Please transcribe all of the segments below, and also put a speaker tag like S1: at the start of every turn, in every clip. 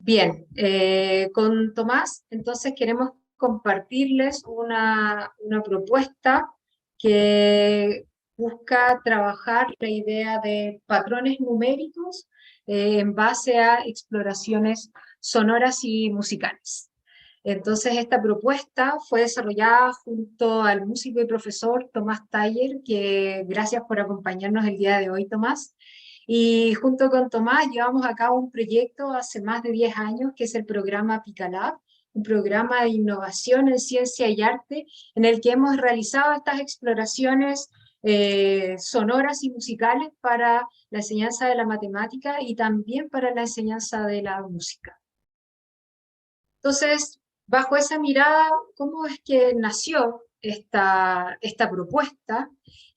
S1: Bien, con Tomás, entonces queremos compartirles una propuesta que busca trabajar la idea de patrones numéricos en base a exploraciones sonoras y musicales. Entonces, esta propuesta fue desarrollada junto al músico y profesor Tomás Taller, que gracias por acompañarnos el día de hoy, Tomás. Y junto con Tomás llevamos a cabo un proyecto hace más de 10 años, que es el programa Picalab, un programa de innovación en ciencia y arte, en el que hemos realizado estas exploraciones sonoras y musicales para la enseñanza de la matemática y también para la enseñanza de la música. Entonces, bajo esa mirada, ¿cómo es que nació esta propuesta?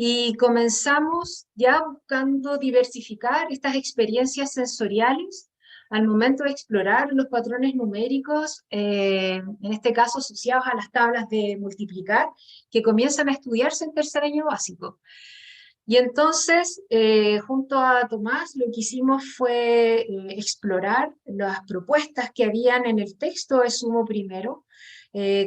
S1: Y comenzamos ya buscando diversificar estas experiencias sensoriales al momento de explorar los patrones numéricos, en este caso asociados a las tablas de multiplicar, que comienzan a estudiarse en tercer año básico. Y entonces, junto a Tomás, lo que hicimos fue explorar las propuestas que habían en el texto de Sumo Primero,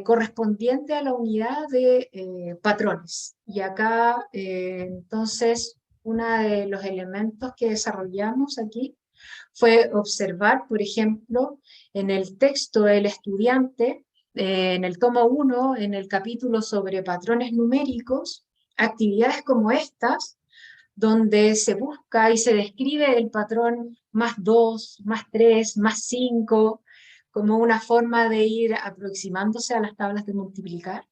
S1: correspondiente a la unidad de patrones. Y acá, entonces, uno de los elementos que desarrollamos aquí fue observar, por ejemplo, en el texto del estudiante, en el tomo 1, en el capítulo sobre patrones numéricos, actividades como estas, donde se busca y se describe el patrón más 2, más 3, más 5, como una forma de ir aproximándose a las tablas de multiplicar.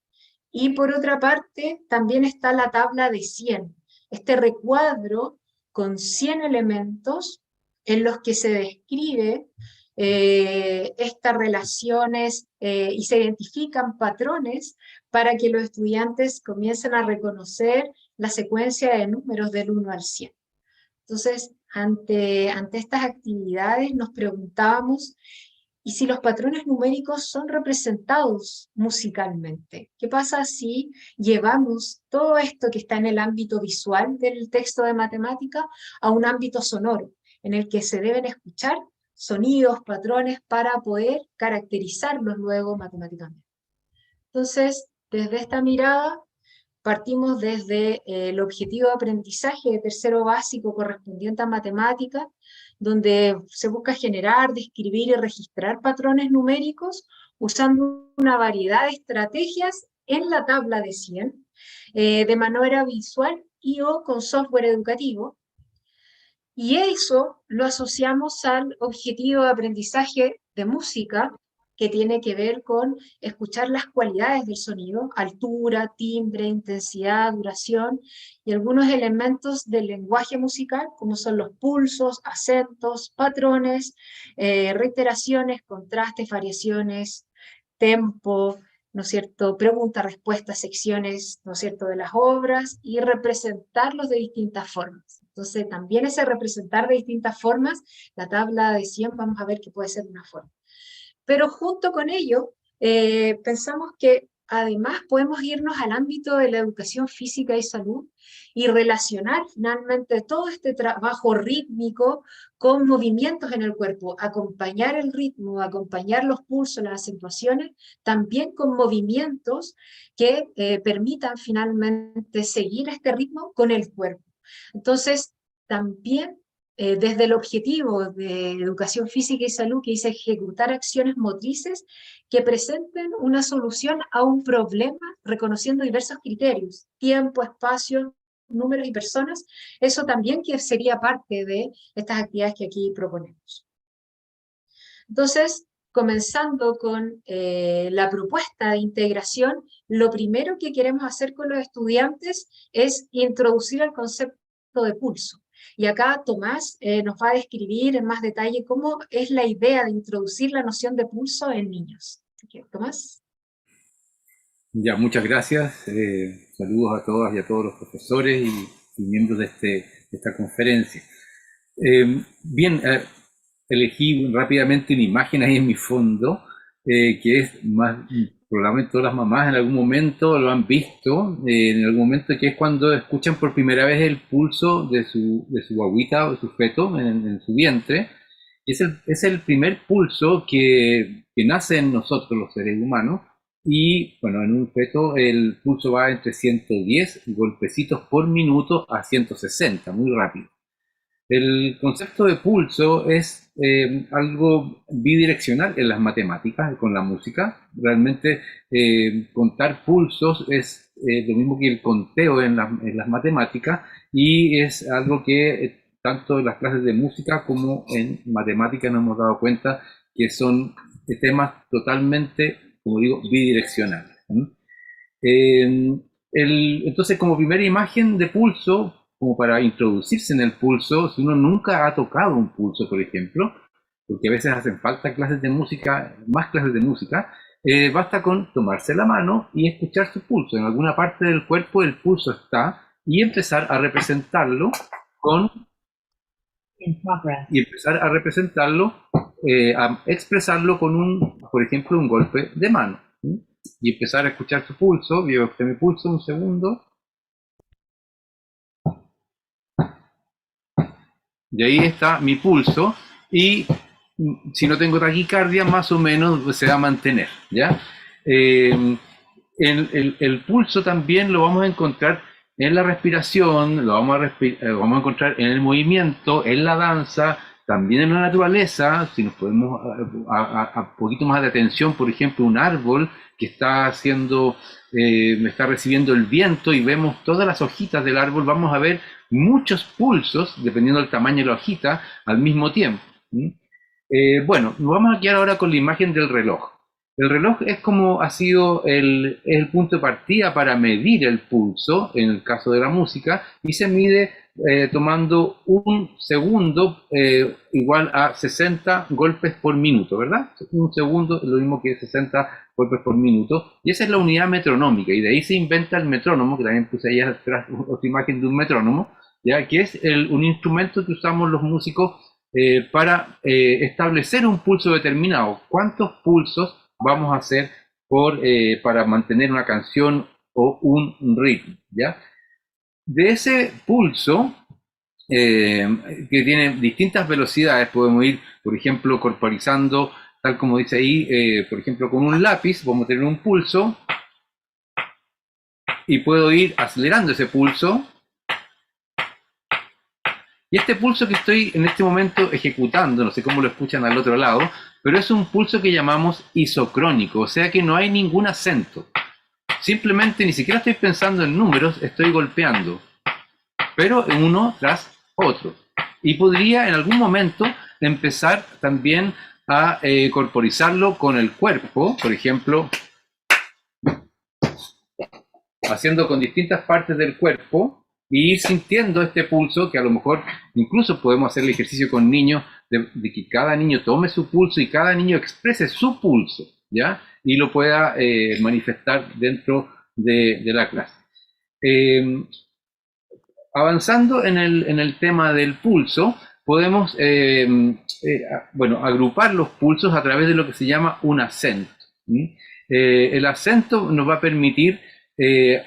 S1: Y por otra parte, también está la tabla de 100, este recuadro con 100 elementos en los que se describe estas relaciones y se identifican patrones para que los estudiantes comiencen a reconocer la secuencia de números del 1 al 100. Entonces, ante estas actividades nos preguntábamos, ¿y si los patrones numéricos son representados musicalmente? ¿Qué pasa si llevamos todo esto que está en el ámbito visual del texto de matemática a un ámbito sonoro, en el que se deben escuchar sonidos, patrones, para poder caracterizarlos luego matemáticamente? Entonces, desde esta mirada, partimos desde el objetivo de aprendizaje de tercero básico correspondiente a matemática, donde se busca generar, describir y registrar patrones numéricos usando una variedad de estrategias en la tabla de 100, de manera visual y o con software educativo. Y eso lo asociamos al objetivo de aprendizaje de música, que tiene que ver con escuchar las cualidades del sonido: altura, timbre, intensidad, duración, y algunos elementos del lenguaje musical, como son los pulsos, acentos, patrones, reiteraciones, contrastes, variaciones, tempo, ¿no es cierto?, pregunta, respuesta, secciones, ¿no es cierto?, de las obras, y representarlos de distintas formas. Entonces, también ese representar de distintas formas, la tabla de 100, vamos a ver que puede ser una forma. Pero junto con ello, pensamos que además podemos irnos al ámbito de la educación física y salud y relacionar finalmente todo este trabajo rítmico con movimientos en el cuerpo, acompañar el ritmo, acompañar los pulsos, las acentuaciones, también con movimientos que permitan finalmente seguir este ritmo con el cuerpo. Entonces, también desde el objetivo de educación física y salud, que dice ejecutar acciones motrices que presenten una solución a un problema, reconociendo diversos criterios: tiempo, espacio, números y personas. Eso también que sería parte de estas actividades que aquí proponemos. Entonces, comenzando con la propuesta de integración, lo primero que queremos hacer con los estudiantes es introducir el concepto de pulso. Y acá Tomás nos va a describir en más detalle cómo es la idea de introducir la noción de pulso en niños. Así que, Tomás.
S2: Ya, muchas gracias. Saludos a todas y a todos los profesores y miembros de esta conferencia. Bien, elegí rápidamente una imagen ahí en mi fondo, que es más, probablemente todas las mamás en algún momento lo han visto, en algún momento, que es cuando escuchan por primera vez el pulso de su guagüita o de su feto en su vientre. Y es el primer pulso que nace en nosotros, los seres humanos, y bueno, en un feto el pulso va entre 110 golpecitos por minuto a 160, muy rápido. El concepto de pulso es algo bidireccional en las matemáticas, con la música. Realmente contar pulsos es lo mismo que el conteo en las matemáticas, y es algo que tanto en las clases de música como en matemáticas nos hemos dado cuenta que son temas totalmente, como digo, bidireccionales. Entonces, como primera imagen de pulso, como para introducirse en el pulso, si uno nunca ha tocado un pulso, por ejemplo, porque a veces hacen falta clases de música, más clases de música, basta con tomarse la mano y escuchar su pulso. En alguna parte del cuerpo el pulso está, y empezar a representarlo con y empezar a representarlo, a expresarlo con por ejemplo, un golpe de mano. Y empezar a escuchar su pulso. Veo usted mi pulso, un segundo. Y ahí está mi pulso. Y si no tengo taquicardia, más o menos se va a mantener, ¿ya? El pulso también lo vamos a encontrar en la respiración, lo vamos a encontrar en el movimiento, en la danza, también en la naturaleza. Si nos podemos a poquito más de atención, por ejemplo, un árbol que está está recibiendo el viento, y vemos todas las hojitas del árbol, vamos a ver muchos pulsos, dependiendo del tamaño de la hojita, al mismo tiempo. Bueno, nos vamos a quedar ahora con la imagen del reloj. El reloj es como ha sido el punto de partida para medir el pulso, en el caso de la música, y se mide tomando un segundo igual a 60 golpes por minuto, ¿verdad? Un segundo es lo mismo que 60 golpes por minuto, y esa es la unidad metronómica, y de ahí se inventa el metrónomo, que también puse ahí atrás otra imagen de un metrónomo, ¿ya? Que es un instrumento que usamos los músicos para establecer un pulso determinado. ¿Cuántos pulsos vamos a hacer para mantener una canción o un ritmo? ¿Ya? De ese pulso, que tiene distintas velocidades, podemos ir, por ejemplo, corporizando, tal como dice ahí, por ejemplo, con un lápiz, vamos a tener un pulso, y puedo ir acelerando ese pulso. Y este pulso que estoy en este momento ejecutando, no sé cómo lo escuchan al otro lado, pero es un pulso que llamamos isocrónico, o sea que no hay ningún acento. Simplemente ni siquiera estoy pensando en números, estoy golpeando, pero uno tras otro. Y podría en algún momento empezar también a corporizarlo con el cuerpo, por ejemplo, haciendo con distintas partes del cuerpo, y ir sintiendo este pulso, que a lo mejor incluso podemos hacer el ejercicio con niños, de que cada niño tome su pulso y cada niño exprese su pulso, ¿ya? Y lo pueda manifestar dentro de la clase. Avanzando en el tema del pulso, podemos bueno, agrupar los pulsos a través de lo que se llama un acento. El acento nos va a permitir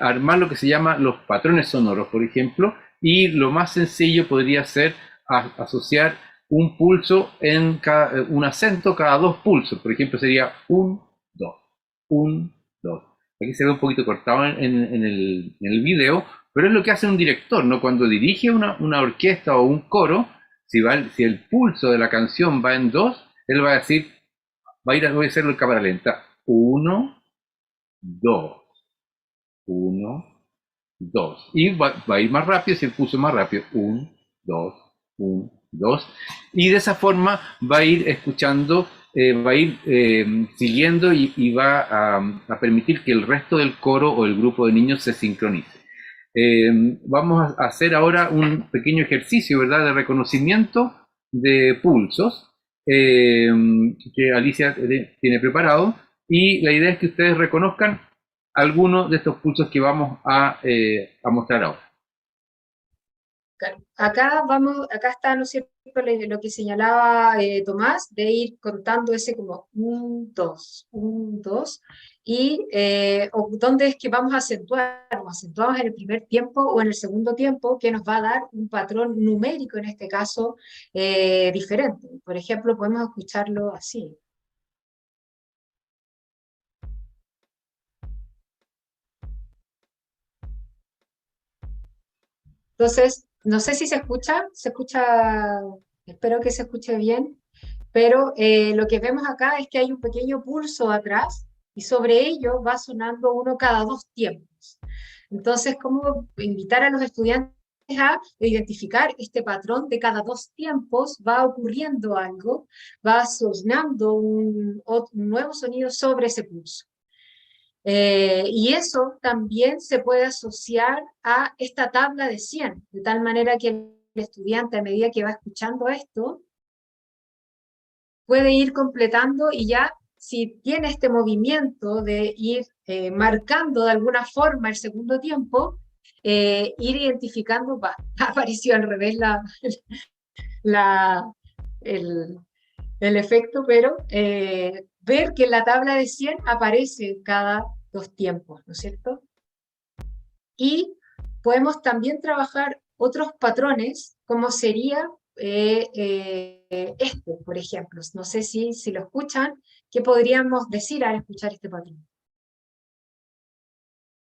S2: armar lo que se llama los patrones sonoros, por ejemplo, y lo más sencillo podría ser asociar un pulso un acento cada dos pulsos. Por ejemplo, sería 1, 2, 1, 2. Aquí se ve un poquito cortado en el video, pero es lo que hace un director, ¿no? Cuando dirige una orquesta o un coro, si el pulso de la canción va en 2, él va a decir, voy a hacerlo en cámara lenta. 1, 2. 1, 2. Y va a ir más rápido si el pulso es más rápido. 1, 2, 1, 2. Y de esa forma va a ir escuchando, va a ir siguiendo, y va a permitir que el resto del coro o el grupo de niños se sincronice. Vamos a hacer ahora un pequeño ejercicio, ¿verdad?, de reconocimiento de pulsos, que Alicia tiene preparado, y la idea es que ustedes reconozcan algunos de estos pulsos que vamos a mostrar ahora.
S1: Claro. Acá está, ¿no es cierto?, lo que señalaba Tomás, de ir contando ese como un, dos, y o dónde es que vamos a acentuar, o acentuamos en el primer tiempo o en el segundo tiempo, que nos va a dar un patrón numérico, en este caso, diferente. Por ejemplo, podemos escucharlo así. Entonces, no sé si se escucha, espero que se escuche bien, pero lo que vemos acá es que hay un pequeño pulso atrás y sobre ello va sonando uno cada 2 tiempos. Entonces, ¿cómo invitar a los estudiantes a identificar este patrón de cada 2 tiempos? Va ocurriendo algo, va sonando un nuevo sonido sobre ese pulso. Y eso también se puede asociar a esta tabla de 100, de tal manera que el estudiante, a medida que va escuchando esto, puede ir completando y ya, si tiene este movimiento de ir marcando de alguna forma el segundo tiempo, ir identificando, apareció al revés la, el, el efecto, pero ver que en la tabla de 100 aparece cada 2 tiempos, ¿no es cierto? Y podemos también trabajar otros patrones, como sería este, por ejemplo. No sé si lo escuchan, ¿qué podríamos decir al escuchar este patrón?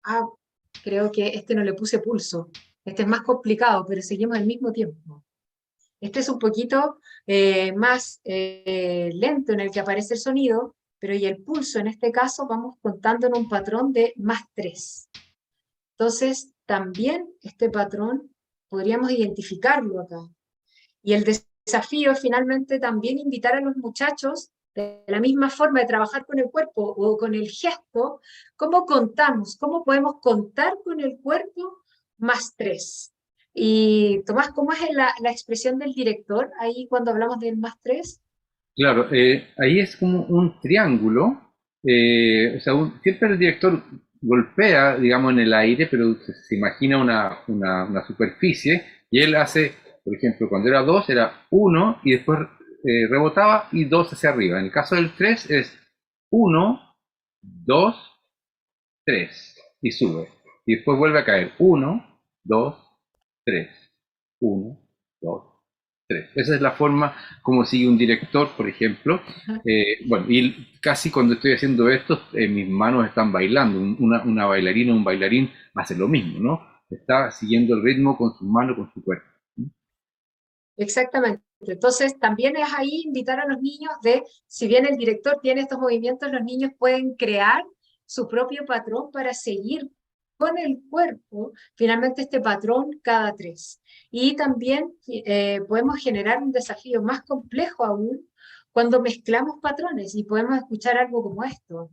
S1: Ah, creo que este no le puse pulso. Este es más complicado, pero seguimos al mismo tiempo. Este es un poquito más lento, en el que aparece el sonido, pero y el pulso en este caso vamos contando en un patrón de +3. Entonces, también este patrón podríamos identificarlo acá. Y el desafío es finalmente también invitar a los muchachos, de la misma forma de trabajar con el cuerpo o con el gesto, ¿cómo contamos? ¿Cómo podemos contar con el cuerpo +3? Y Tomás, ¿cómo es la expresión del director ahí cuando hablamos del +3?
S2: Claro, ahí es como un triángulo, o sea, siempre el director golpea, digamos, en el aire, pero se imagina una superficie, y él hace, por ejemplo, cuando era 2 era 1 y después rebotaba y 2 hacia arriba. En el caso del 3 es 1, 2, 3 y sube. Y después vuelve a caer 1, 2, 3, 1, 2, 3. Esa es la forma como sigue un director, por ejemplo. Bueno, y casi cuando estoy haciendo esto, mis manos están bailando. Una bailarina o un bailarín hace lo mismo, ¿no? Está siguiendo el ritmo con sus manos, con su cuerpo.
S1: Exactamente. Entonces, también es ahí invitar a los niños de, si bien el director tiene estos movimientos, los niños pueden crear su propio patrón para seguir con el cuerpo, finalmente este patrón cada 3. Y también podemos generar un desafío más complejo aún cuando mezclamos patrones y podemos escuchar algo como esto.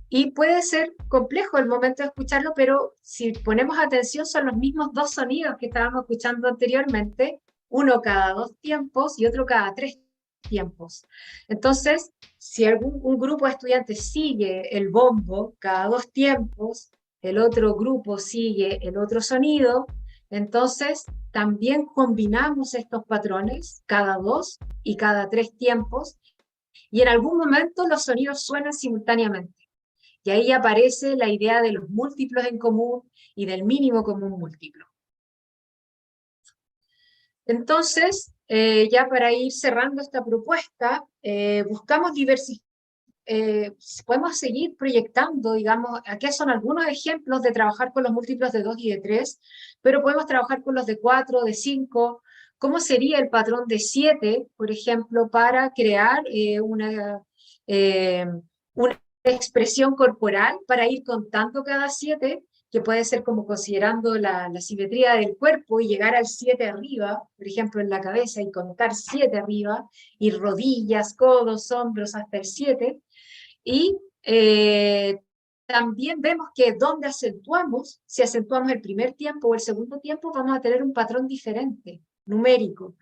S1: Y puede ser complejo el momento de escucharlo, pero si ponemos atención son los mismos 2 sonidos que estábamos escuchando anteriormente, uno cada 2 tiempos y otro cada 3 tiempos. Entonces, si un grupo de estudiantes sigue el bombo cada 2 tiempos, el otro grupo sigue el otro sonido, entonces también combinamos estos patrones cada 2 y cada 3 tiempos, y en algún momento los sonidos suenan simultáneamente. Y ahí aparece la idea de los múltiplos en común y del mínimo común múltiplo. Entonces, ya para ir cerrando esta propuesta, buscamos podemos seguir proyectando, digamos, aquí son algunos ejemplos de trabajar con los múltiplos de 2 y de 3, pero podemos trabajar con los de 4, de 5. ¿Cómo sería el patrón de 7, por ejemplo, para crear una expresión corporal para ir contando cada 7, que puede ser como considerando la simetría del cuerpo y llegar al 7 arriba, por ejemplo, en la cabeza y contar 7 arriba, y rodillas, codos, hombros hasta el 7. Y también vemos que donde acentuamos, si acentuamos el primer tiempo o el segundo tiempo, vamos a tener un patrón diferente, numérico.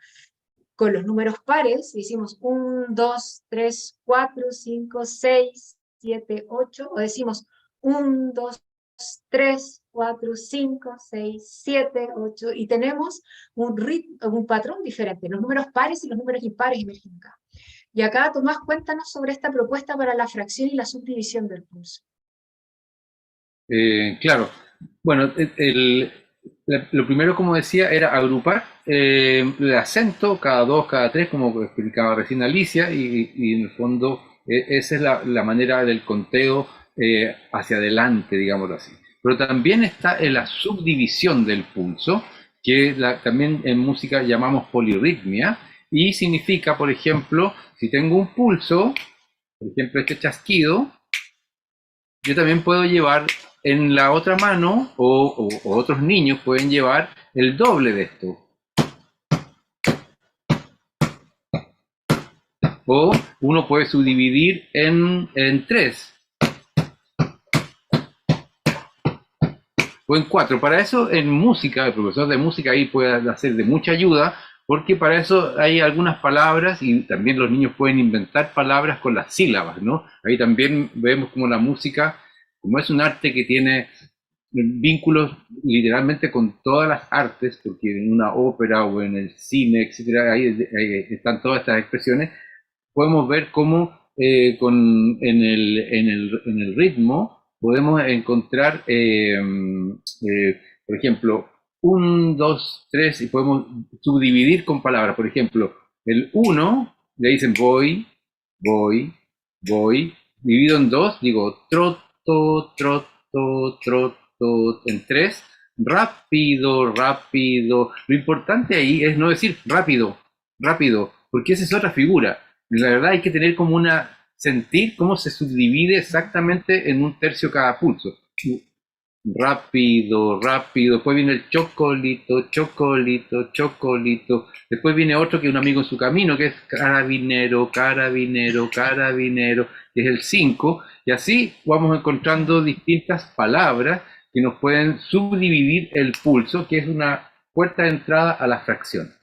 S1: con los números pares, decimos 1, 2, 3, 4, 5, 6, 7, 8, o decimos 1, 2, 3, 4, 5, 6, 7, 8, y tenemos un patrón diferente. Los números pares y los números impares emergen acá. Y acá, Tomás, cuéntanos sobre esta propuesta para la fracción y la subdivisión del pulso.
S2: Claro, bueno, lo primero, como decía, era agrupar el acento cada dos, cada tres, como explicaba recién Alicia, y en el fondo esa es la manera del conteo hacia adelante, digámoslo así. Pero también está en la subdivisión del pulso, que también en música llamamos polirritmia, y significa, por ejemplo, si tengo un pulso, por ejemplo, este chasquido, yo también puedo llevar en la otra mano, o otros niños pueden llevar el doble de esto. O uno puede subdividir en tres. O en cuatro. Para eso en música, el profesor de música ahí puede hacer de mucha ayuda, porque para eso hay algunas palabras y también los niños pueden inventar palabras con las sílabas, ¿no? Ahí también vemos como la música, como es un arte que tiene vínculos literalmente con todas las artes, porque en una ópera o en el cine, etcétera, ahí están todas estas expresiones, podemos ver cómo en el ritmo podemos encontrar, por ejemplo, 1, 2, 3, y podemos subdividir con palabras. Por ejemplo, el 1, le dicen voy, voy, voy. Divido en 2, digo troto, troto, troto. En 3, rápido, rápido. Lo importante ahí es no decir rápido, rápido, porque esa es otra figura. La verdad hay que tener como sentir cómo se subdivide exactamente en un tercio cada pulso. Rápido, rápido, después viene el chocolito, chocolito, chocolito, después viene otro que es un amigo en su camino, que es carabinero, carabinero, carabinero, que es el 5, y así vamos encontrando distintas palabras que nos pueden subdividir el pulso, que es una puerta de entrada a la fracción.